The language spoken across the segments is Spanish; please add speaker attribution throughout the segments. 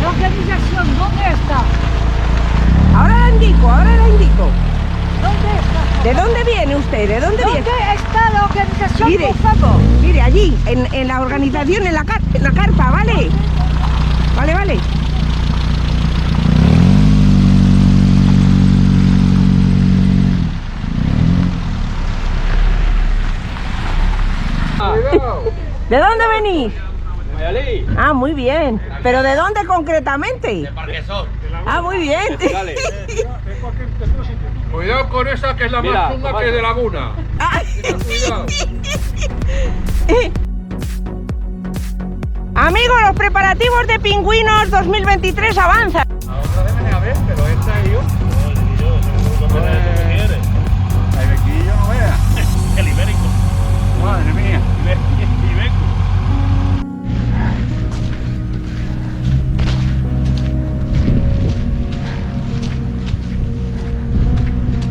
Speaker 1: La organización, ¿dónde está?
Speaker 2: Ahora la indico, ahora la indico.
Speaker 1: ¿Dónde está?
Speaker 2: ¿De dónde viene usted? ¿De dónde viene?
Speaker 1: ¿Dónde está la organización,
Speaker 2: Mire,
Speaker 1: por favor?
Speaker 2: mire, allí, en la organización, en la carpa, ¿vale? Vale, vale. ¿De dónde venís?
Speaker 3: Valladolid.
Speaker 2: Ah, muy bien. ¿Pero de dónde concretamente?
Speaker 3: De Parquesol.
Speaker 2: Ah, muy bien.
Speaker 3: Dale.
Speaker 4: Cuidado con esa que es la
Speaker 3: Mira,
Speaker 4: más chunga que de Laguna.
Speaker 2: Ay.
Speaker 4: Cuidado.
Speaker 2: Amigos, los preparativos de Pingüinos 2023 avanzan.
Speaker 4: Ahora deben de haber, pero esta y yo. El bequillo no vea.
Speaker 3: El ibérico.
Speaker 4: Madre mía.
Speaker 3: Ibeco.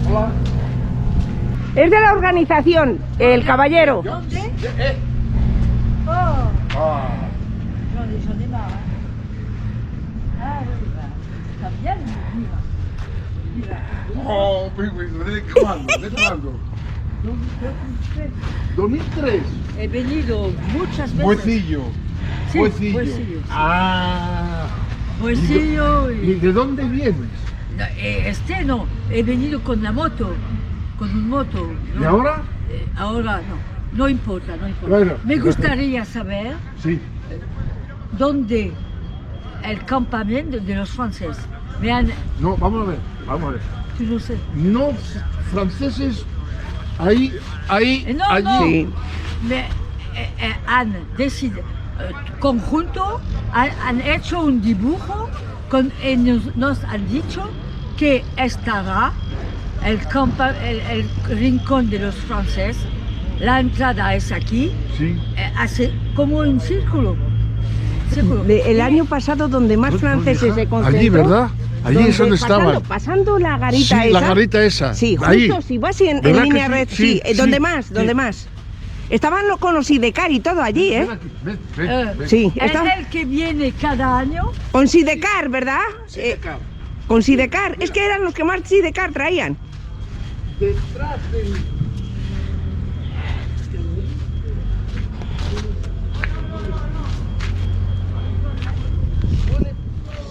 Speaker 4: Hola.
Speaker 2: Es de la organización, el caballero.
Speaker 1: ¿Dónde?
Speaker 4: Eh.
Speaker 1: Oh,
Speaker 4: Ah.
Speaker 1: j'en ai marre. Ah oui, bah, está bien, mira.
Speaker 4: Oh, ¿desde cuándo? ¿Desde cuándo? 2003.
Speaker 1: He venido muchas veces.
Speaker 4: Huesillo.
Speaker 1: Sí,
Speaker 4: Huesillo.
Speaker 1: Huesillo, sí.
Speaker 4: Ah.
Speaker 1: Huesillo
Speaker 4: ¿Y de dónde vienes?
Speaker 1: No, no, he venido con la moto, con un moto. ¿no?
Speaker 4: ¿Y ahora?
Speaker 1: Ahora no importa, no importa.
Speaker 4: Bueno.
Speaker 1: Me gustaría saber
Speaker 4: Sí.
Speaker 1: dónde el campamento de los franceses.
Speaker 4: No, vamos a ver, vamos a ver.
Speaker 1: Tú no sé.
Speaker 4: No franceses, ahí,
Speaker 1: No,
Speaker 4: allí.
Speaker 1: no.
Speaker 2: Sí.
Speaker 1: Me, han decidido, conjunto, han hecho un dibujo y nos han dicho que estará el rincón de los franceses. La entrada es aquí,
Speaker 4: Sí.
Speaker 1: hace como un círculo.
Speaker 2: El año pasado donde más franceses se concentró.
Speaker 4: Allí, ¿verdad? Allí es donde estaban.
Speaker 2: Pasando la garita
Speaker 4: Sí,
Speaker 2: esa.
Speaker 4: la garita esa.
Speaker 2: Sí,
Speaker 4: Ahí.
Speaker 2: justo, si vas en
Speaker 4: ¿Verdad
Speaker 2: línea
Speaker 4: que sí?
Speaker 2: red,
Speaker 4: Sí,
Speaker 2: sí.
Speaker 4: sí,
Speaker 2: ¿Dónde
Speaker 4: sí.
Speaker 2: más? ¿Dónde más? Estaban con los Sidecar y todo allí, ¿eh?
Speaker 4: Ven aquí, ven,
Speaker 1: Eh,
Speaker 4: ven.
Speaker 2: Sí,
Speaker 1: Es
Speaker 2: está
Speaker 1: el que viene cada año.
Speaker 2: con Sidecar, ¿verdad?
Speaker 4: Sidecar.
Speaker 2: Con Sidecar. Es que eran los que más Sidecar traían.
Speaker 4: Detrás del...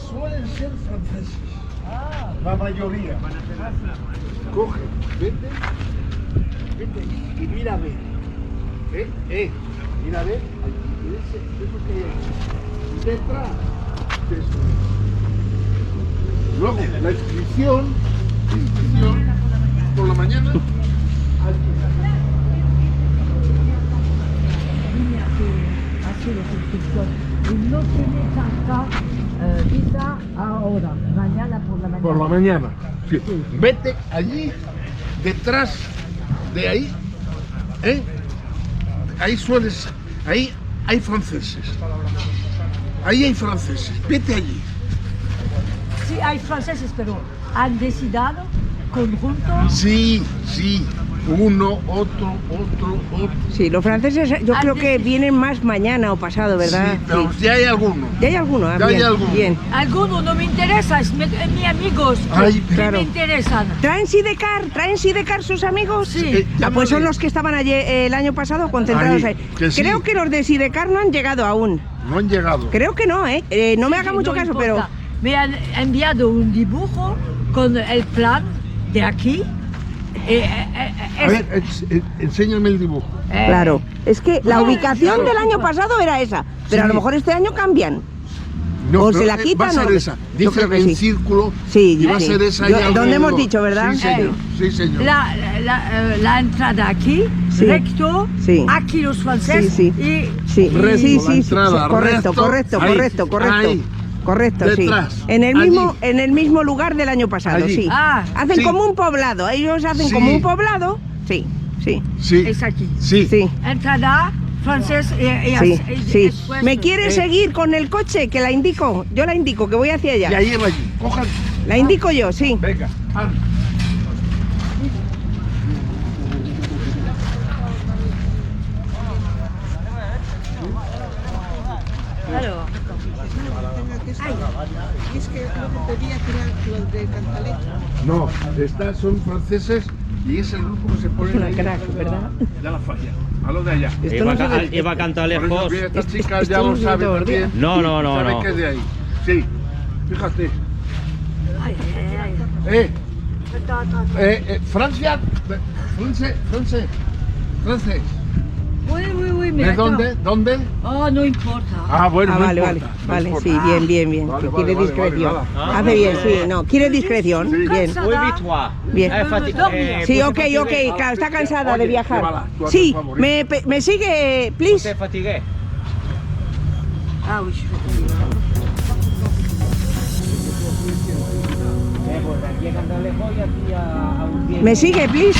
Speaker 4: Suelen ser franceses. La mayoría. Coge, vete y mira a ver. Mira a ver. Allí, eso que hay. Detrás de eso. Luego, la inscripción por la mañana.
Speaker 1: Vine a hacer los inscripción y no tiene tanta visa ahora, mañana por la mañana.
Speaker 4: Por la mañana. Sí. Vete allí, detrás de ahí, ¿eh? Ahí hay franceses. Ahí hay franceses. Vete allí.
Speaker 1: Sí, hay franceses, pero han decidido conjunto.
Speaker 4: Sí. Uno, otro.
Speaker 2: Sí, los franceses yo creo que
Speaker 1: Antes-
Speaker 2: vienen más mañana o pasado, ¿verdad?
Speaker 4: Sí, pero ya hay alguno.
Speaker 2: Ya hay alguno,
Speaker 4: Ya hay
Speaker 2: bien,
Speaker 4: alguno.
Speaker 2: bien.
Speaker 1: Algunos no me interesan, es mis amigos
Speaker 4: Ay,
Speaker 1: que
Speaker 2: claro.
Speaker 1: me interesan.
Speaker 2: ¿Traen Sidecar sus amigos?
Speaker 1: Sí.
Speaker 2: Ah, pues son los que estaban allí el año pasado concentrados
Speaker 4: Ahí,
Speaker 2: ahí.
Speaker 4: que sí.
Speaker 2: Creo que los de Sidecar no han llegado aún.
Speaker 4: No han llegado.
Speaker 2: Creo que no, ¿eh? No me haga
Speaker 1: Sí,
Speaker 2: mucho
Speaker 1: no
Speaker 2: caso,
Speaker 1: importa. Me han enviado un dibujo con el plan de aquí.
Speaker 4: A ver, enséñame el dibujo.
Speaker 2: pero... Claro, es que la
Speaker 1: No,
Speaker 2: ubicación
Speaker 1: claro.
Speaker 2: del año pasado era esa, pero a lo
Speaker 4: Sí.
Speaker 2: mejor este año cambian.
Speaker 4: No,
Speaker 2: O
Speaker 4: pero
Speaker 2: se la
Speaker 4: va
Speaker 2: quitan
Speaker 4: a ser
Speaker 2: o...
Speaker 4: esa.
Speaker 2: Yo
Speaker 4: Dice
Speaker 2: creo que
Speaker 4: en
Speaker 2: sí.
Speaker 4: círculo.
Speaker 2: Sí,
Speaker 4: y va a
Speaker 2: sí.
Speaker 4: ser esa.
Speaker 2: Yo-
Speaker 4: ahí
Speaker 2: donde hemos
Speaker 4: alrededor.
Speaker 2: dicho, ¿verdad?
Speaker 4: Sí, señor. Sí, señor.
Speaker 1: La entrada aquí,
Speaker 2: Sí.
Speaker 1: recto,
Speaker 2: Sí.
Speaker 1: aquí los franceses
Speaker 2: Sí,
Speaker 1: y
Speaker 2: Sí,
Speaker 4: Recto,
Speaker 2: sí,
Speaker 4: la
Speaker 2: sí,
Speaker 4: entrada,
Speaker 2: correcto,
Speaker 4: recto,
Speaker 2: correcto,
Speaker 4: ahí,
Speaker 2: correcto, correcto.
Speaker 4: ahí.
Speaker 2: Correcto,
Speaker 4: Detrás,
Speaker 2: sí. En
Speaker 4: allí.
Speaker 2: el mismo lugar del año pasado,
Speaker 4: Allí.
Speaker 2: sí.
Speaker 1: Ah,
Speaker 2: Hacen
Speaker 4: sí.
Speaker 2: como un poblado, ellos hacen
Speaker 4: Sí.
Speaker 2: como un poblado. Sí, sí,
Speaker 4: Sí.
Speaker 1: es aquí.
Speaker 4: Sí.
Speaker 2: sí.
Speaker 1: Entrada, francés y
Speaker 2: Sí, sí.
Speaker 1: después-
Speaker 2: ¿Me quiere seguir con el coche? Que la indico. Yo la indico, que voy hacia
Speaker 4: Y
Speaker 2: allá.
Speaker 4: ahí va allí. Cojan.
Speaker 2: La indico yo, sí.
Speaker 4: Venga. anda.
Speaker 1: Alors,
Speaker 2: Es que lo que pedía que era lo de Cantalet.
Speaker 4: No, estas son franceses y es el grupo que se pone
Speaker 2: Una
Speaker 4: ahí.
Speaker 2: crack, ¿verdad?
Speaker 4: Ya la falla. A lo de allá.
Speaker 2: Esto no se ve-
Speaker 3: Iba a cantar
Speaker 4: Por eso
Speaker 3: lejos.
Speaker 4: que estas chicas
Speaker 2: esto
Speaker 4: ya
Speaker 2: no
Speaker 4: lo
Speaker 2: se ve
Speaker 4: saben
Speaker 2: todo el día.
Speaker 4: también.
Speaker 3: No, no, no,
Speaker 4: Saben
Speaker 3: no.
Speaker 4: que es de ahí. Sí, fíjate.
Speaker 1: Ay, ay, ay.
Speaker 4: Francia, francés.
Speaker 1: Oui, oui, oui, mais
Speaker 4: ¿De
Speaker 1: attends.
Speaker 4: dónde? ¿Dónde?
Speaker 1: Oh, no importa.
Speaker 4: Ah, bueno,
Speaker 2: Ah,
Speaker 4: no
Speaker 2: vale, vale,
Speaker 4: importa, no
Speaker 2: vale,
Speaker 4: importa.
Speaker 2: sí, bien, bien, bien.
Speaker 4: Vale,
Speaker 2: Que
Speaker 4: vale,
Speaker 2: quiere
Speaker 4: vale,
Speaker 2: discreción.
Speaker 4: vale,
Speaker 3: nada.
Speaker 2: Hace bien, sí, no, quiere discreción,
Speaker 4: Sí.
Speaker 2: bien.
Speaker 1: Ça
Speaker 3: Oui,
Speaker 1: va?
Speaker 3: vite, toi.
Speaker 2: Bien. Sí, ok, claro, está cansada de
Speaker 4: Oye,
Speaker 2: viajar.
Speaker 4: llévala, tu actor
Speaker 2: Sí,
Speaker 4: favorito.
Speaker 2: me sigue, please.
Speaker 3: Te fatigué.
Speaker 1: Ah oui, je suis fatiguée.
Speaker 3: Pues aquí a cantar lejos y aquí a un
Speaker 2: Me sigue, please.